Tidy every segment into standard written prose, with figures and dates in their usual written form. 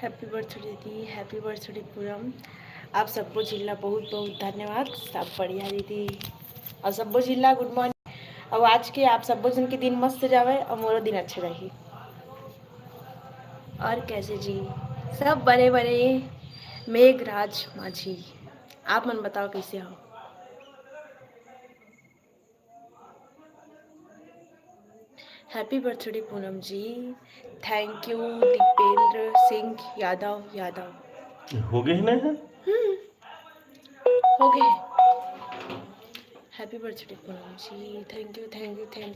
Happy birthday दीदी, happy birthday Poonam. आप सबको जिला बहुत बहुत धन्यवाद। सब बढ़िया दीदी और सबको जिला गुड मॉर्निंग। और आज के आप सबको जन के दिन मस्त जावे और मोरो दिन अच्छे रही। और कैसे जी सब बड़े बड़े मेघराज माझी, आप मन बताओ कैसे हो। Happy birthday Poonam ji. Thank you Dipendra Singh Yadav. हो गए ना है? हो गए। Happy birthday Poonam ji. Thank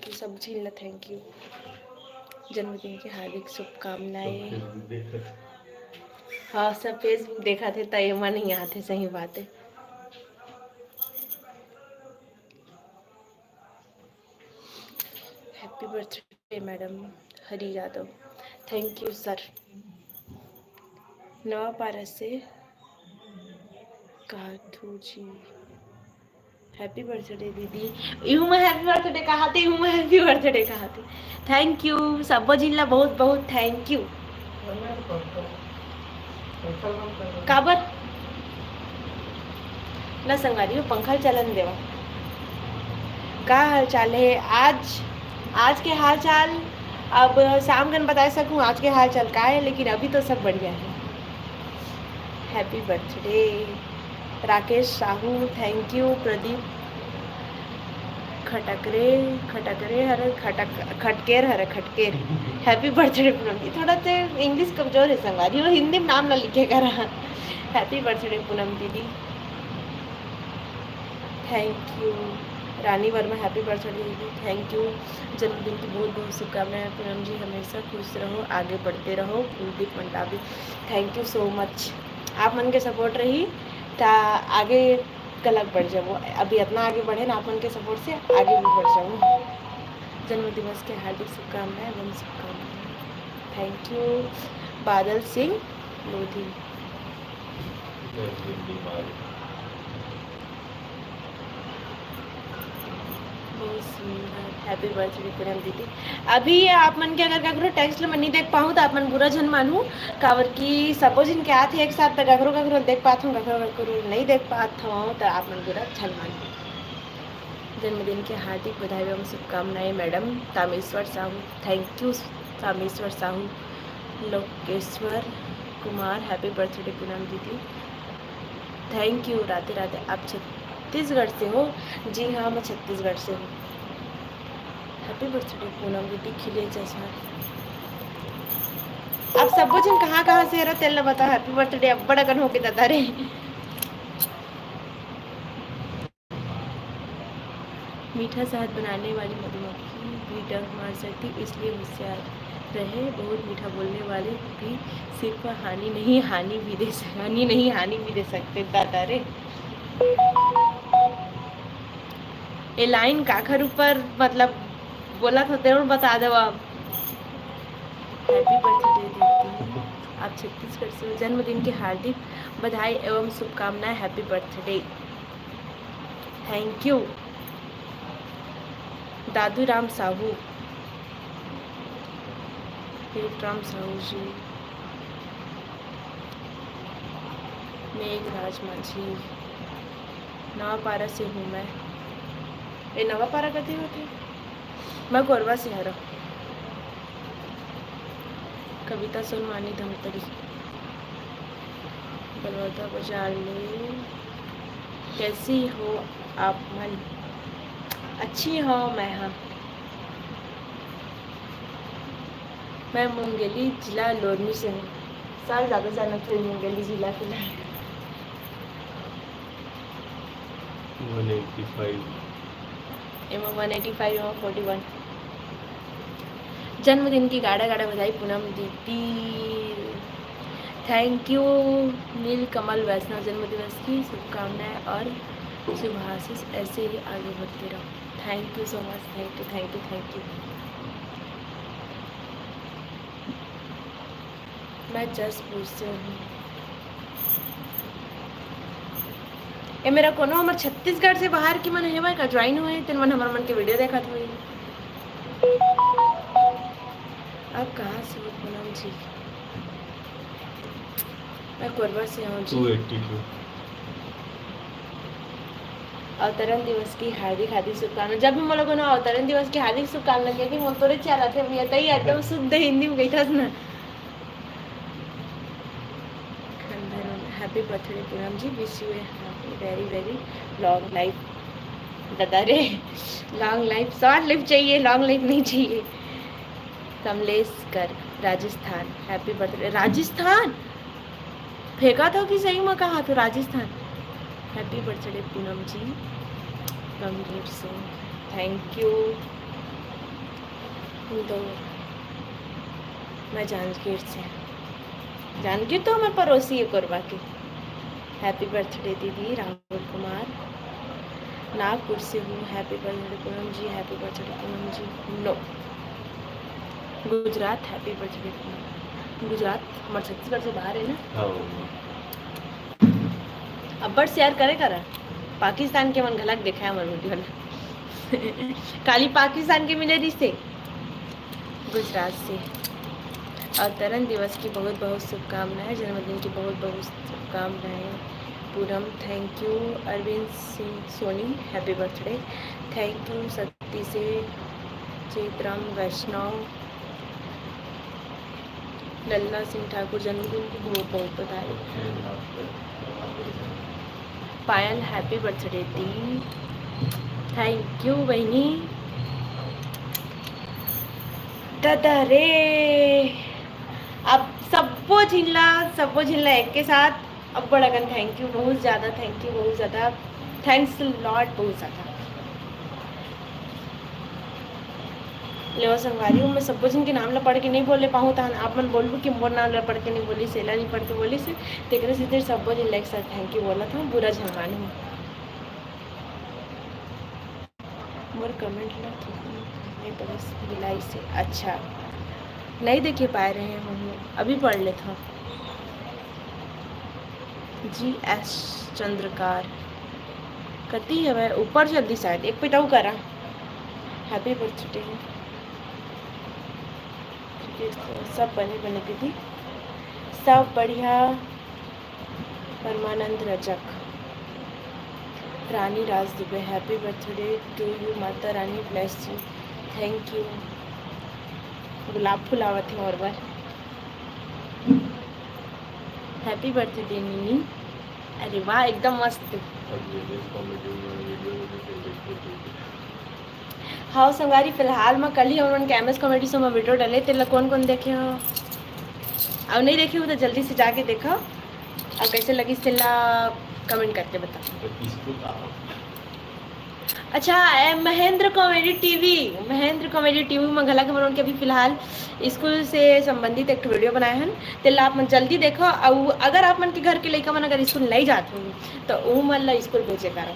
you सब झील थैंक यू। जन्मदिन की हार्दिक शुभकामनाएं। हाँ सब फेसबुक देखा थे तयमा नहीं आते, सही बात है। Happy birthday madam Hari Yadav. Thank you sir. Navapara से काथू जी। हैप्पी बर्थडे दीदी। यूँ मैं हैप्पी बर्थडे कहा थी, यूँ मैं हैप्पी बर्थडे कहा थी। थैंक यू सब जिला बहुत बहुत थैंक यू। काबर ना संगारी पंखा चलन देवा। का हाल चाल है आज के हाल चाल अब शाम कन बता सकूं आज के हाल चाल का है, लेकिन अभी तो सब बढ़िया है। Happy birthday Rakesh Sahu. Thank you Pradeep Khatker. Happy birthday Poonam ji. थोड़ा तो इंग्लिश कमजोर है संगारी, और हिंदी में नाम ना लिखेगा रहा। हैप्पी बर्थडे पूनम दीदी। Thank you Rani Verma. Happy birthday दीदी। Thank you. जन्मदिन की बहुत बहुत शुभकामनाएं पूनम जी, हमेशा खुश रहो, आगे बढ़ते रहो। Kuldeep Mandavi. Thank you so much. आप मन के सपोर्ट रही ता आगे कलक बढ़ जाओ। अभी इतना आगे बढ़े ना आप मन के सपोर्ट से आगे भी बढ़ जाओ। जन्म दिवस के हार्दिक शुभकामनाएं एवं शुभकामनाएं। थैंक यू बादल सिंह लोधी। बहुत सुंदर। हैप्पी बर्थडे पूनम दीदी। अभी आप मन के अगर ककरो टेक्स्ट में नहीं देख पाऊँ तो आप मन बुरा जन मानू, काबर की सपोज इनके आते एक साथ तक ककरो देख पाता हूँ, ककरो नहीं देख पाता हूँ तो आप मन बुरा छल मानू। जन्मदिन की हार्दिक बधाई एवं शुभकामनाएं madam Tameshwar Sahu. Thank you Tameshwar Sahu. Lokeshwar Kumar. Happy birthday Poonam दीदी। Thank you Radhe Radhe. आप छत्तीसगढ़ से हो? जी हाँ मैं छत्तीसगढ़ से हूँ। हैप्पी बर्थडे पूनम दीदी। खिले चश्मा। आप सब जन कहाँ से रहो तेल बताओ। हैप्पी बर्थडे अब बड़ा गन होके दादा रे। मीठा शहद बनाने वाली मधुमक्खी भी डंक मार सकती, इसलिए होशियार रहे। बहुत मीठा बोलने वाले भी सिर्फ हानि नहीं भी दे सकते दादा रे। ये लाइन काखर ऊपर मतलब बोला था जरूर बता दो आप। हैप्पी बर्थडे दीदी। आप छत्तीसगढ़ से हो। जन्मदिन की हार्दिक बधाई एवं शुभकामनाएं। Happy birthday. थैंक यू दादू राम साहू। राम साहू जी। मेघराज माझी। नवापारा से हूँ मैं। ये नवापारा कथी होते? मैं गोरवा से हरा। कविता सोनवानी धमतरी। बलौदा बाजार में। कैसी हो आप मन? अच्छी हो मैं। हाँ मैं मुंगेली जिला लोरमी से हूँ। साल ज़्यादा जाना फिर मुंगेली जिला फिलहाल। 185 41। जन्मदिन की गाढ़ा बधाई पूनम दीदी। थैंक यू नीलकमल वैष्णव। जन्मदिवस की शुभकामनाएं और शुभाशीष ऐसे ही आगे बढ़ते रहो। Thank you so much. Thank you. मैं जसपुर से हूँ। ये मेरा कोनो हमारे छत्तीसगढ़ से बाहर की मन है का ज्वाइन हुए तेन मन हमारे मन के वीडियो देखा था। आप कहाँ से हो पूनम जी? मैं कोरबा से हूँ जी। 282 अवतरण दिवस की हार्दिक हार्दिक शुभकामनाएं। जब भी हम लोगों ने अवतरण दिवस की हार्दिक शुभकामनाएं की थी वो तोरे चला थे मैं तई एकदम शुद्ध हिंदी में गई था ना। Happy birthday Poonam ji, wish you very very long life. दादा रे लॉन्ग लाइफ, शॉर्ट लाइफ चाहिए, लॉन्ग लाइफ नहीं चाहिए। कमलेश कर राजस्थान, हैप्पी बर्थडे। राजस्थान फेंका था कि सही में कहा तो राजस्थान। हैप्पी बर्थडे पूनम जी, गंभीर सिंह, थैंक यू। तो मैं जांजगीर से, जांजगीर तो हमारे पड़ोसी है कोरबा की। हैप्पी बर्थडे दीदी। राहुल कुमार नागपुर से हूँ, happy birthday Poonam ji, happy birthday Poonam ji. No Gujarat, happy birthday Poonam. Gujarat हमारे छत्तीसगढ़ से बाहर है ना। हाँ अब बट शेयर करे करा पाकिस्तान के मन घलक देखा है हमारे वीडियो वाला काली पाकिस्तान के मिले रिश्ते। गुजरात से अवतरण दिवस की बहुत बहुत शुभकामनाएं, जन्मदिन की बहुत बहुत शुभकामनाएं Poonam, thank you. Arvind Singh Soni, happy birthday, thank you. सती से चित्रम वैष्णव, लल्ला सिंह ठाकुर, जन्मदिन की बहुत बहुत बधाई। पायल, हैप्पी बर्थडे दी, थैंक यू बहनी। दादा रे अब सबको झिल्ला एक के साथ। अब बड़गन थैंक यू, बहुत ज़्यादा थैंक यू, बहुत ज़्यादा थैंक्स लॉट, बहुत ज़्यादा। लेवा संगवारी हूँ मैं, सबको जिनके नाम ला पढ़ के नहीं बोले पाऊँ तो आप मन बोलबू कि मोर नाम ला पढ़ के नहीं बोली, सेला नहीं पढ़ के बोली से तेरे सीधे सबको जिला एक साथ थैंक यू बोला था। बुरा झलवानी हूँ मोर कमेंट ला नहीं पड़ोस बिलाई से। अच्छा नहीं देखे पाए रहे हैं हम, अभी पढ़ ले था। जी एस चंद्रकार कती है वह ऊपर जल्दी शायद एक पिटाऊ करा। Happy birthday. सब बने बने दीदी, सब बढ़िया। Paramanand Rajak, Rani Raj Dubey, happy birthday to you, Mata Rani bless you, thank you. गुलाब फूल आवत है और बार। हैप्पी बर्थडे नीनी, अरे वाह एकदम मस्त। हाँ संगारी फिलहाल मैं कल ही उन्होंने कैमस कॉमेडी से मैं वीडियो डाले तेला कौन कौन देखे हो, अब नहीं देखे हो तो जल्दी से जाके देखो और कैसे लगी तेला कमेंट करके बताओ। अच्छा महेंद्र कॉमेडी टीवी में घला खबर उनके अभी फिलहाल स्कूल से संबंधित एक वीडियो बनाए हैं तेला आप मन जल्दी देखो। और अगर आप मन के घर के लड़का मन अगर स्कूल नहीं जाते हो तो वो मन ला स्कूल भेजे करो।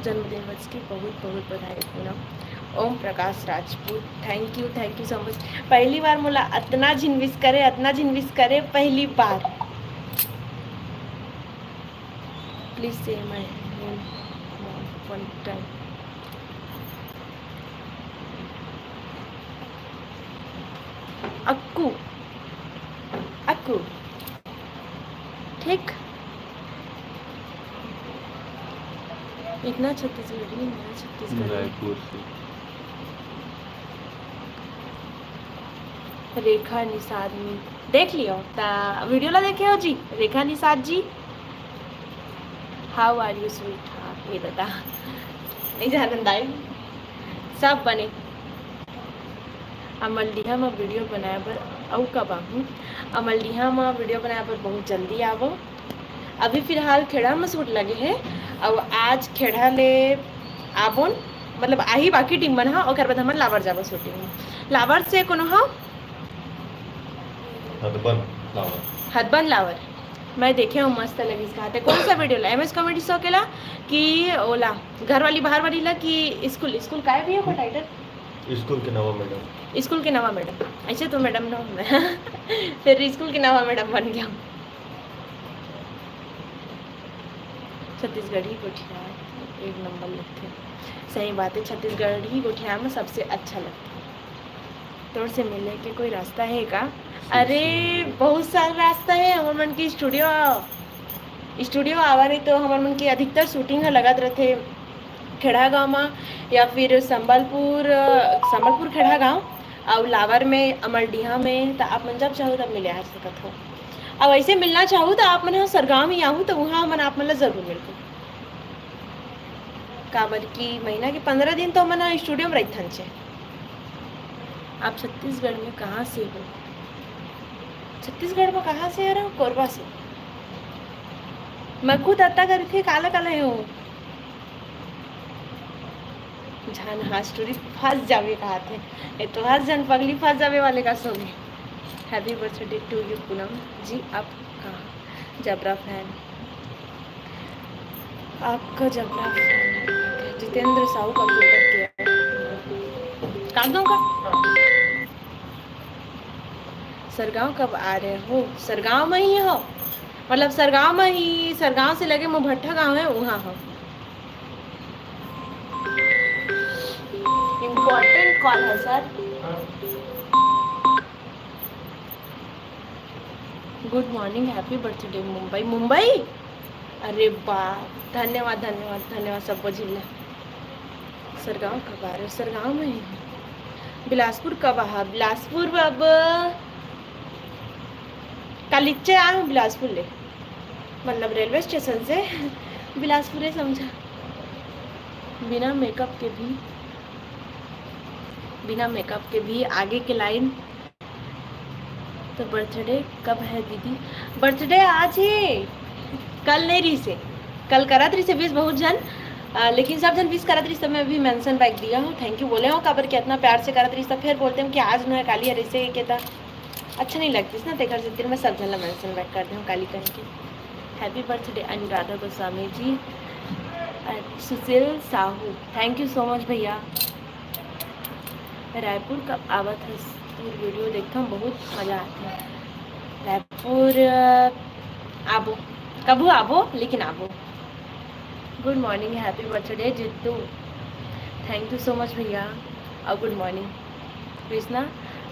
जन्मदिन वर्ष की बहुत बहुत बधाई Poonam. Om Prakash Rajput, thank you so much. पहली बार मोला अतना झिनविस करे पहली बार। Please say my one time. अक्कू अक्कू ठीक, इतना छत्तीसगढ़ी मेरा छत्तीसगढ़ी। रेखा निषाद में देख लियो ता वीडियो ला देखे हो जी। Rekha Nishad ji, how are you sweetheart, ये बता नहीं जानदाई सब बने। अमलडीहा में वीडियो बनाया पर औ कब आहूँ, अमलडीहा में वीडियो बनाया पर बहुत जल्दी आवो। अभी फिलहाल खेड़ा में शूट लगे हैं और आज खेड़ा ले आबोन मतलब आही बाकी टीम बन हा और बाद हमन लावर जाबो शूटिंग में। लावर से कोनो हा हदबन लावर मैं देखे हूँ मस्त लगी इसका हाथे। कौन सा वीडियो ला एमएस कॉमेडी शो के ला कि ओला घर वाली बाहर वाली ला कि स्कूल का है भी है टाइटल स्कूल के नवा मैडम ऐसे तो मैडम ना फिर स्कूल के नवा मैडम बन गया। छत्तीसगढ़ी गोठिया एक नंबर लगते हैं, सही बात है छत्तीसगढ़ी गोठिया में सबसे अच्छा लगता है। तोड़ से मिलने के कोई रास्ता है का? अरे बहुत सारा रास्ता है। हमार मन की स्टूडियो आवा नहीं तो हमार मन की अधिकतर शूटिंग है लगत रहते खेड़ा गाँव में या फिर संबलपुर खेड़ा गाँव और लावर में अमरडीहा में। तो आप मन जब चाहो तब मिले आ सकत हो। अब ऐसे मिलना चाहूँ तो आप मन सरगाँव में आहूँ तो वहाँ मन आप मन ला जरूर मिलते काबर की महीना के 15 दिन तो मन स्टूडियो में रहथन छे। आप छत्तीसगढ़ में कहाँ से हो? छत्तीसगढ़ में कहाँ से आ रहा हूँ? कोरबा से। मैं खुद अत्ता करी थी काला काला हो जान। हाँ स्टोरी फंस जावे कहा थे ये तो हर जन पगली फंस जावे वाले का सॉन्ग है। Happy birthday to you Poonam ji. आप कहाँ? जबरा फैन। आपका जबरा फैन जितेंद्र साहू कंप्यूटर के काट दूंगा। सरगांव कब आ रहे हो? सरगांव में ही हो मतलब सरगांव में ही। सरगांव से लगे मोभट्ठा गांव है वहाँ हो। इम्पोर्टेंट कॉल है sir. Good morning happy birthday Mumbai. अरे वाह धन्यवाद धन्यवाद धन्यवाद सब जिला। सरगांव कब आ रहे हो? सरगांव में ही। बिलासपुर कब आ? बिलासपुर अब कलिच्चे आए हूँ बिलासपुर ले मतलब रेलवे स्टेशन से बिलासपुर है समझा। बिना मेकअप के भी आगे के लाइन। तो बर्थडे कब है दीदी? बर्थडे आज ही कल नहीं रही से कल करत रही से बीस बहुत जन लेकिन सब जन बीस करत रही सब मैं भी मेंशन बैक दिया हूँ। थैंक यू बोले हो काबर कि इतना प्यार से करत रही सब फिर बोलते हैं कि आज न है काली अरे से कहता अच्छा नहीं लगती ना देखकर से मैं सब जन मेंशन बैक कर दूँ काली करके। Happy birthday Anuradha Goswami ji. Sushil Sahu thank you so much भैया। रायपुर कब आवत है? वीडियो देखता हूँ बहुत मज़ा आता है। रायपुर आबो कबू आबो लेकिन आबो। Good morning happy birthday Jitu. Thank you so much भैया। और good morning Krishna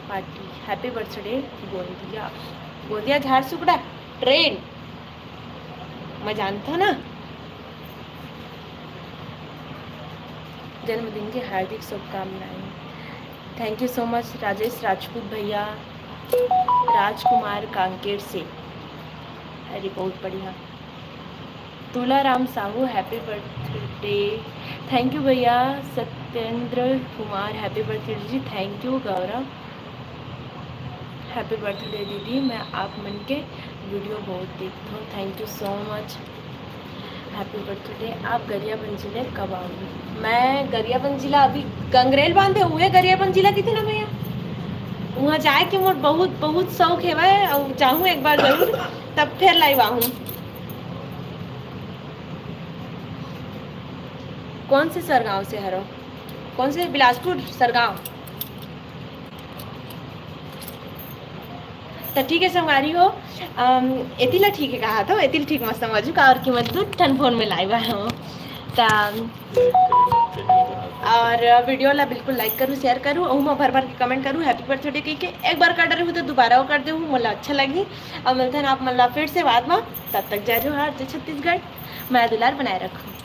party. Happy birthday Gondia Jharsuguda train मैं जानता हूँ ना। जन्मदिन की हार्दिक शुभकामनाएं। Thank you so much Rajesh Rajput भैया। राजकुमार कांकेर से। अरे बहुत बढ़िया। Tularam Sahu happy birthday. Thank you भैया। Satyendra Kumar happy birthday ji. Thank you Gaurav. Happy birthday दीदी मैं आप मन के वीडियो बहुत देखता हूँ। Thank you so much. Happy birthday. आप गरियाबंद जिले कब आओगे? मैं गरियाबंद जिला अभी गंगरेल बांधे हुए गरियाबंद जिला कितने ना भैया वहाँ जाए के मोर बहुत बहुत शौक है और चाहूँ एक बार जरूर तब फिर लाइव आहूँ। कौन से सरगांव से हरो? कौन से? बिलासपुर सरगांव। तो ठीक है संगारी हो एतिला ठीक है कहा तो एतिल ठीक मत समझू का और कि मैं दो ठन फोन में लाइव हूँ। और वीडियो ला बिल्कुल लाइक करूँ शेयर करूँ और मैं भर के कमेंट करूँ हैप्पी बर्थडे कह के एक बार कर रही हूँ तो दोबारा वो कर दे मला अच्छा लगी। और मिलते हैं आप मतलब फिर से बाद में तब तक जय जोहार जय छत्तीसगढ़। मैं दुलार बनाए रखूँ।